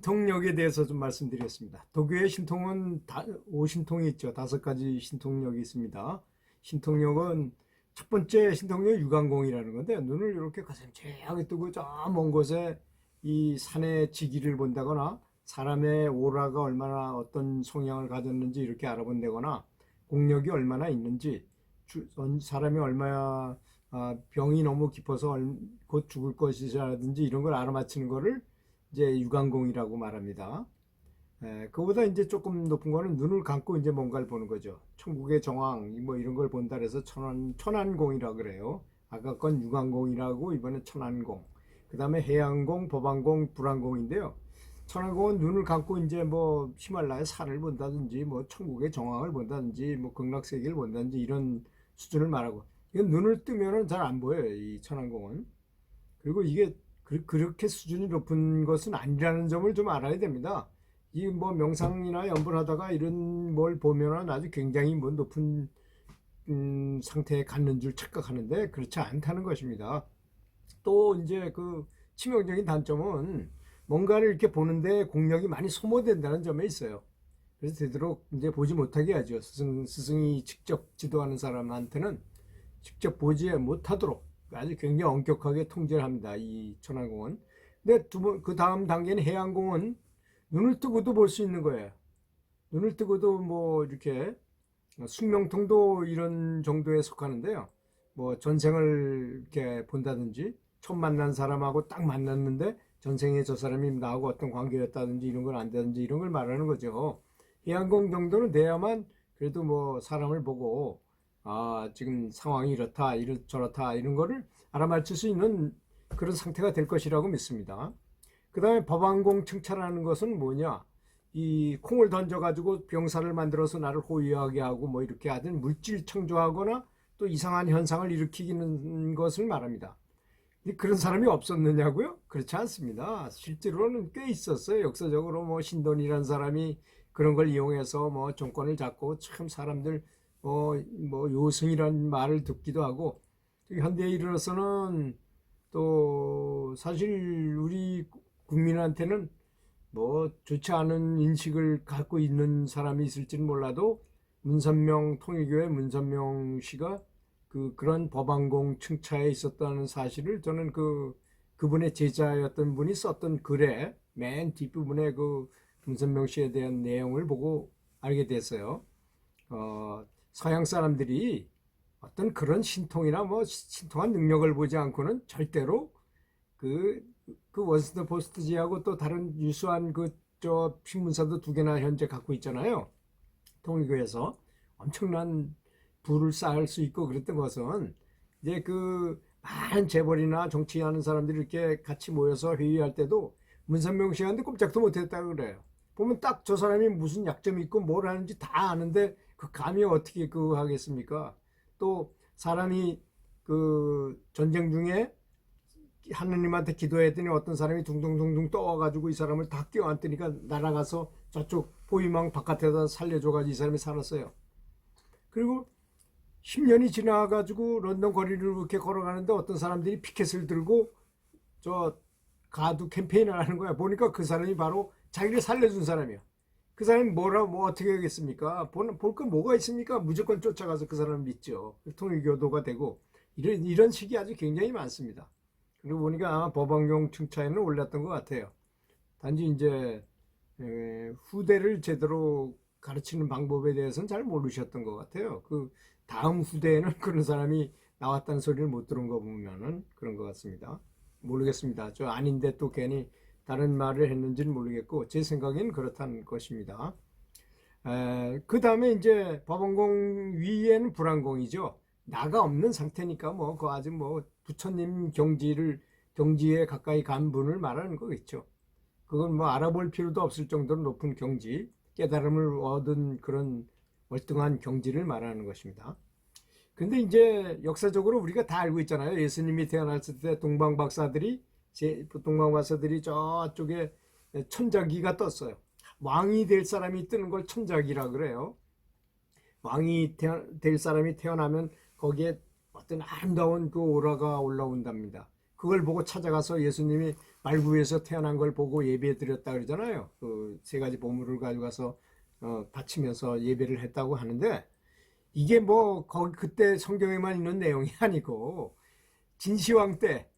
신통력에 대해서 좀 말씀드리겠습니다. 도교의 신통은 5신통이 있죠. 5가지 신통력이 있습니다. 신통력은 첫 번째 신통력이 유관공이라는 건데, 눈을 이렇게 가슴채하게 뜨고 저 먼 곳에 이 산의 지기를 본다거나 사람의 오라가 얼마나 어떤 성향을 가졌는지 이렇게 알아본다거나 공력이 얼마나 있는지 사람이 얼마나 병이 너무 깊어서 곧 죽을 것이라든지 이런 걸 알아맞히는 거를 이제 유관공이라고 말합니다. 그거보다 이제 조금 높은 거는 눈을 감고 이제 뭔가를 보는 거죠. 천국의 정황 뭐 이런 걸 본다 그래서 천안공이라고 그래요. 아까 건 유관공이라고 이번엔 천안공. 그 다음에 해안공, 법안공, 불안공인데요. 천안공은 눈을 감고 이제 뭐 히말라야 산을 본다든지 뭐 천국의 정황을 본다든지 뭐 극락세계를 본다든지 이런 수준을 말하고, 이건 눈을 뜨면은 잘 안 보여요, 이 천안공은. 그리고 이게 그렇게 수준이 높은 것은 아니라는 점을 좀 알아야 됩니다. 이 뭐 명상이나 연불하다가 이런 뭘 보면은 아주 굉장히 뭐 높은 상태에 갔는 줄 착각하는데 그렇지 않다는 것입니다. 또 이제 그 치명적인 단점은 뭔가를 이렇게 보는데 공력이 많이 소모된다는 점에 있어요. 그래서 되도록 이제 보지 못하게 하죠. 스승이 직접 지도하는 사람한테는 직접 보지 못하도록 아주 굉장히 엄격하게 통제를 합니다, 이 천안공은. 근데 그 다음 단계는 해안공은 눈을 뜨고도 볼 수 있는 거예요. 눈을 뜨고도 뭐 이렇게 숙명통도 이런 정도에 속하는데요. 뭐 전생을 이렇게 본다든지 처음 만난 사람하고 딱 만났는데 전생에 저 사람이 나하고 어떤 관계였다든지 이런 건 안 되든지 이런 걸 말하는 거죠. 해안공 정도는 돼야만 그래도 뭐 사람을 보고 지금 상황이 이렇다, 저렇다 이런 거를 알아맞힐 수 있는 그런 상태가 될 것이라고 믿습니다. 그 다음에 법안공 칭찬하는 것은 뭐냐? 이 콩을 던져가지고 병사를 만들어서 나를 호위하게 하고 뭐 이렇게 하든 물질 창조하거나 또 이상한 현상을 일으키는 것을 말합니다. 그런 사람이 없었느냐고요? 그렇지 않습니다. 실제로는 꽤 있었어요. 역사적으로 뭐 신돈이라는 사람이 그런 걸 이용해서 뭐 정권을 잡고 참 사람들 뭐 요승이라는 말을 듣기도 하고, 현대에 이르러서는 또 사실 우리 국민한테는 뭐 좋지 않은 인식을 갖고 있는 사람이 있을지는 몰라도 문선명 통일교회 문선명 씨가 그런 법안공 층차에 있었다는 사실을 저는 그분의 제자였던 분이 썼던 글에 맨 뒷부분에 그 문선명 씨에 대한 내용을 보고 알게 됐어요. 서양 사람들이 어떤 그런 신통이나 뭐 신통한 능력을 보지 않고는 절대로 그 워싱턴 포스트지하고 또 다른 유수한 저 신문사도 2개나 현재 갖고 있잖아요. 통일교에서 엄청난 부를 쌓을 수 있고 그랬던 것은 이제 많은 재벌이나 정치하는 사람들이 이렇게 같이 모여서 회의할 때도 문선명 씨한테 꼼짝도 못했다고 그래요. 보면 딱 저 사람이 무슨 약점이 있고 뭘 하는지 다 아는데 그 감이 어떻게 하겠습니까? 또 사람이 전쟁 중에 하느님한테 기도했더니 어떤 사람이 둥둥둥둥 떠와가지고 이 사람을 다 껴안더니까 날아가서 저쪽 포위망 바깥에다 살려줘가지고 이 사람이 살았어요. 그리고 10년이 지나가지고 런던 거리를 이렇게 걸어가는데 어떤 사람들이 피켓을 들고 저 가두 캠페인을 하는 거야. 보니까 그 사람이 바로 자기를 살려준 사람이야. 그 사람이 뭐 어떻게 하겠습니까? 볼 거 뭐가 있습니까? 무조건 쫓아가서 그 사람을 믿죠. 통일교도가 되고 이런 식이 아주 굉장히 많습니다. 그리고 보니까 아마 법안공 층차에는 올랐던 것 같아요. 단지 이제 후대를 제대로 가르치는 방법에 대해서는 잘 모르셨던 것 같아요. 다음 후대에는 그런 사람이 나왔다는 소리를 못 들은 거 보면은 그런 것 같습니다. 모르겠습니다. 저 아닌데 또 괜히 다른 말을 했는지는 모르겠고 제 생각에는 그렇다는 것입니다. 그 다음에 이제 법원공 위에는 불안공이죠. 나가 없는 상태니까 뭐 그 아주 뭐 부처님 경지에 가까이 간 분을 말하는 거겠죠. 그건 뭐 알아볼 필요도 없을 정도로 높은 경지, 깨달음을 얻은 그런 월등한 경지를 말하는 것입니다. 근데 이제 역사적으로 우리가 다 알고 있잖아요. 예수님이 태어났을 때 동방박사들이 저쪽에 천자기가 떴어요. 왕이 될 사람이 뜨는 걸 천자기라 그래요. 왕이 될 사람이 태어나면 거기에 어떤 아름다운 그 오라가 올라온답니다. 그걸 보고 찾아가서 예수님이 발구에서 태어난 걸 보고 예배 드렸다 그러잖아요. 그 세 가지 보물을 가져가서 바치면서 예배를 했다고 하는데 이게 뭐 거기 그때 성경에만 있는 내용이 아니고 진시황 때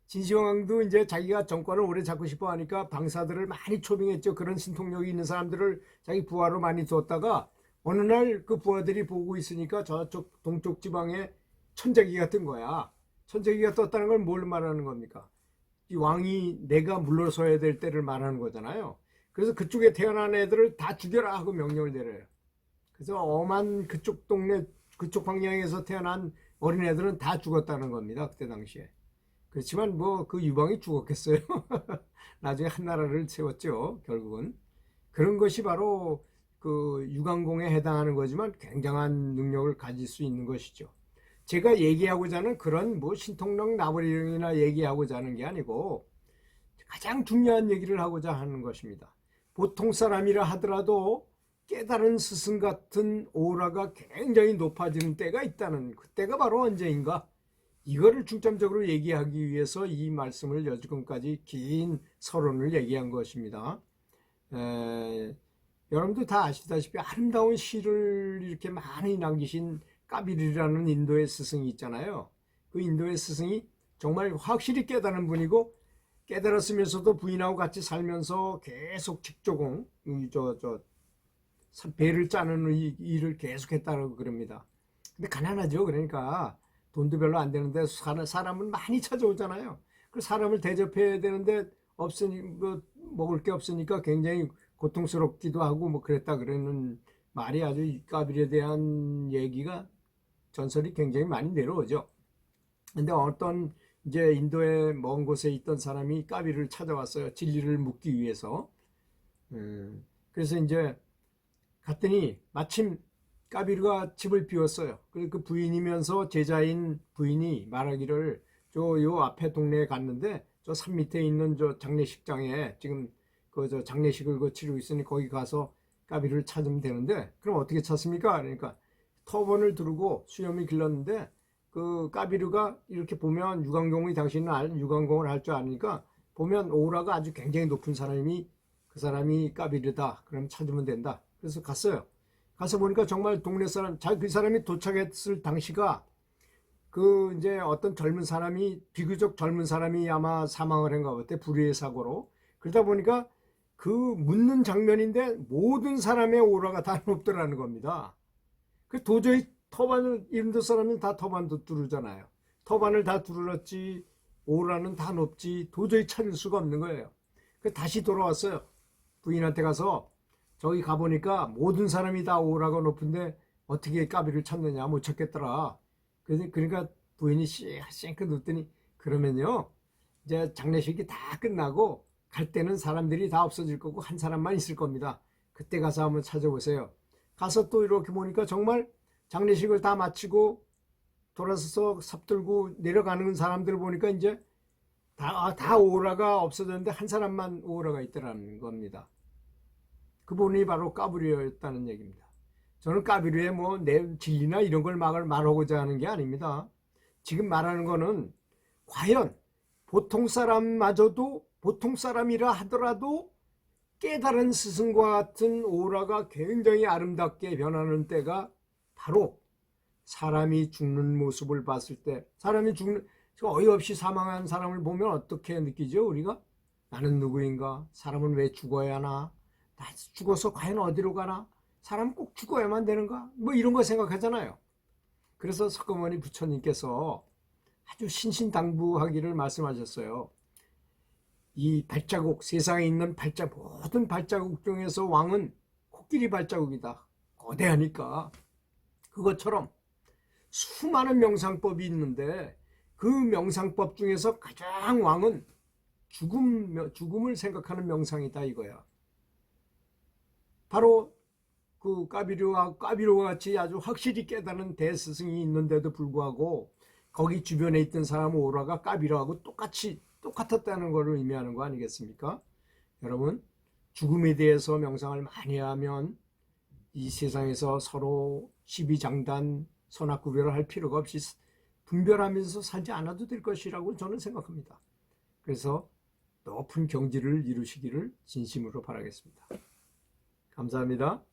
진시황도 이제 자기가 정권을 오래 잡고 싶어 하니까 방사들을 많이 초빙했죠. 그런 신통력이 있는 사람들을 자기 부하로 많이 뒀다가 어느 날 그 부하들이 보고 있으니까 저쪽 동쪽 지방에 천재기가 뜬 거야. 천재기가 떴다는 걸 뭘 말하는 겁니까? 이 왕이 내가 물러서야 될 때를 말하는 거잖아요. 그래서 그쪽에 태어난 애들을 다 죽여라 하고 명령을 내려요. 그래서 엄한 그쪽 동네 그쪽 방향에서 태어난 어린애들은 다 죽었다는 겁니다. 그때 당시에. 그렇지만 뭐 그 유방이 죽었겠어요. 나중에 한 나라를 세웠죠. 결국은. 그런 것이 바로 그 유강공에 해당하는 거지만 굉장한 능력을 가질 수 있는 것이죠. 제가 얘기하고자 하는 그런 뭐 신통력 나부리령이나 얘기하고자 하는 게 아니고 가장 중요한 얘기를 하고자 하는 것입니다. 보통 사람이라 하더라도 깨달은 스승 같은 오라가 굉장히 높아지는 때가 있다는 그때가 바로 언제인가? 이거를 중점적으로 얘기하기 위해서 이 말씀을 여지금까지 긴 서론을 얘기한 것입니다. 여러분도 다 아시다시피 아름다운 시를 이렇게 많이 남기신 까비르라는 인도의 스승이 있잖아요. 그 인도의 스승이 정말 확실히 깨달은 분이고 깨달았으면서도 부인하고 같이 살면서 계속 직조공, 배를 짜는 일을 계속했다고 그럽니다. 근데 가난하죠. 그러니까 돈도 별로 안 되는데 사람은 많이 찾아오잖아요. 그 사람을 대접해야 되는데 없으니 뭐 먹을 게 없으니까 굉장히 고통스럽기도 하고 뭐 그랬다 그러는 말이 아주 이 까빌에 대한 얘기가 전설이 굉장히 많이 내려오죠. 근데 어떤 이제 인도의 먼 곳에 있던 사람이 까비를 찾아왔어요. 진리를 묻기 위해서. 그래서 이제 갔더니 마침 까비르가 집을 비웠어요. 그 부인이면서 제자인 부인이 말하기를 저 요 앞에 동네에 갔는데 저 산 밑에 있는 저 장례식장에 지금 그 장례식을 치르고 있으니 거기 가서 까비르를 찾으면 되는데 그럼 어떻게 찾습니까? 그러니까 터번을 두르고 수염이 길렀는데 그 까비르가 이렇게 보면 유광공이 당신은 유광공을 할 줄 아니까 보면 오라가 아주 굉장히 높은 사람이 그 사람이 까비르다. 그럼 찾으면 된다. 그래서 갔어요. 가서 보니까 정말 동네 사람, 그 사람이 도착했을 당시가 그 이제 어떤 젊은 사람이 비교적 젊은 사람이 아마 사망을 한가 보대 불의의 사고로. 그러다 보니까 그 묻는 장면인데 모든 사람의 오라가 다 높더라는 겁니다. 그 도저히 터반을 인도 사람은 다 터반도 뚫르잖아요. 터반을 다 뚫었지 오라는 다 높지 도저히 찾을 수가 없는 거예요. 그 다시 돌아왔어요. 부인한테 가서 저기 가보니까 모든 사람이 다 오라가 높은데 어떻게 까비를 찾느냐 못 찾겠더라. 그러니까 부인이 쌩긋 웃더니 그러면요 이제 장례식이 다 끝나고 갈 때는 사람들이 다 없어질 거고 한 사람만 있을 겁니다. 그때 가서 한번 찾아보세요. 가서 또 이렇게 보니까 정말 장례식을 다 마치고 돌아서서 삽들고 내려가는 사람들 보니까 이제 다 오라가 없어졌는데 한 사람만 오라가 있더라는 겁니다. 그분이 바로 까비르였다는 얘기입니다. 저는 까비르의 뭐 내 진리나 이런 걸 말하고자 하는 게 아닙니다. 지금 말하는 거는 과연 보통 사람마저도 보통 사람이라 하더라도 깨달은 스승과 같은 오라가 굉장히 아름답게 변하는 때가 바로 사람이 죽는 모습을 봤을 때 사람이 죽는 어이없이 사망한 사람을 보면 어떻게 느끼죠? 우리가 나는 누구인가? 사람은 왜 죽어야 하나? 나 죽어서 과연 어디로 가나? 사람 꼭 죽어야만 되는가? 뭐 이런 거 생각하잖아요. 그래서 석가모니 부처님께서 아주 신신당부하기를 말씀하셨어요. 이 발자국, 세상에 있는 모든 발자국 중에서 왕은 코끼리 발자국이다. 거대하니까. 그것처럼 수많은 명상법이 있는데 그 명상법 중에서 가장 왕은 죽음을 생각하는 명상이다 이거야. 바로 그 까비르와 같이 아주 확실히 깨달은 대스승이 있는데도 불구하고 거기 주변에 있던 사람 오라가 까비르하고 똑같았다는 것을 의미하는 거 아니겠습니까? 여러분, 죽음에 대해서 명상을 많이 하면 이 세상에서 서로 시비장단, 선악구별을 할 필요가 없이 분별하면서 살지 않아도 될 것이라고 저는 생각합니다. 그래서 높은 경지를 이루시기를 진심으로 바라겠습니다. 감사합니다.